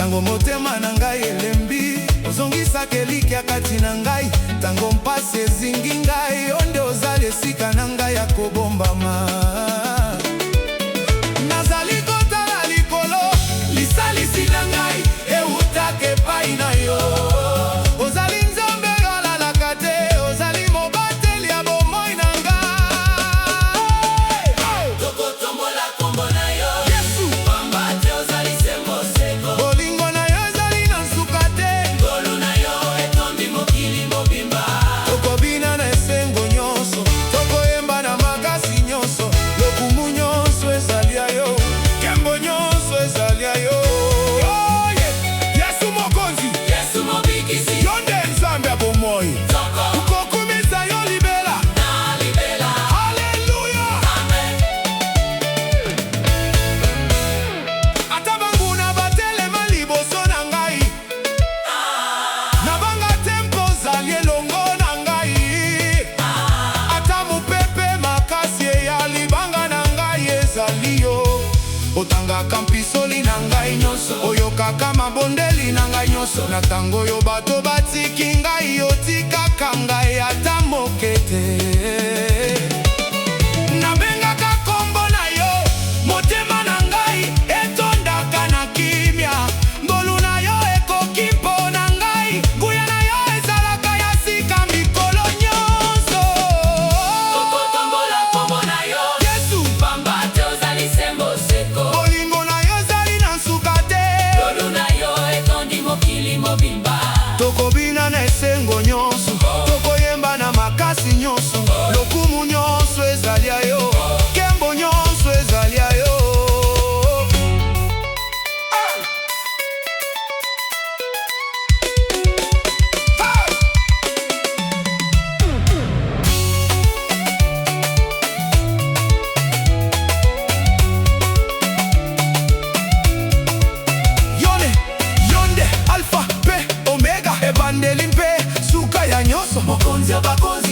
Tango motema na ngai elembi ozongisa kelikia kati na ngai. Tango mpasi ezingi ngai onde ozali esika na ngai ya kobombama. Nazali kotala likolo lisalisi na ngai eutaka epai na yo. Ozali nzambe olalaka te, ozali mobateli ya bomoi na ngai. Tokotombola kombo na yo Yesu, pamba te ozali sembo seko. bolingo na yo ezali na nsuka te, Ngolu na yo etondi mokili mobimba. tokobina na esengo nyonso, tokoyemba na makasi nyonso. Lokumu nyonso ezali ya yo, nkembo nyonso ezali ya yo. Yesu mokonzi, Yesu mobikisi yo nde nzambe ya bomoi. Toko Kokumisa yo libela. na libela. Haleluya. Amen. Ata banguna batelema liboso na ngai, na banga tempo ozali elongo na ngai. Ata mopepe makasi eya libanga na ngai ezali yo. Otangaka mpisoli na ngai nyonso, oyokaka mabondeli na ngai nyonso. Na tango oyo bato batiki ngai, otikaka ngai ata moke te. Nabengaka kombo na yo, motema na ngai etondaka na kimia. Ngolu na yo ekoki mpo na ngai, nguya na yo ezalaka ya sika mikolo nyonso. Tokotombola kombo na yo Yesu, pamba te ozali sembo seko. bolingo na yo ezali na nsuka te, Ngolu na yo etondi mokili mobimba. tokobina na esengo nyonso, tokoyemba na makasi nyonso. Lokumu nyonso ezali ya yo, nkembo nyonso ezali ya yo. Yonde, Alpha, P, Omega, ebandeli mpe suka ya nyonso. Mokonzi ya bakonzi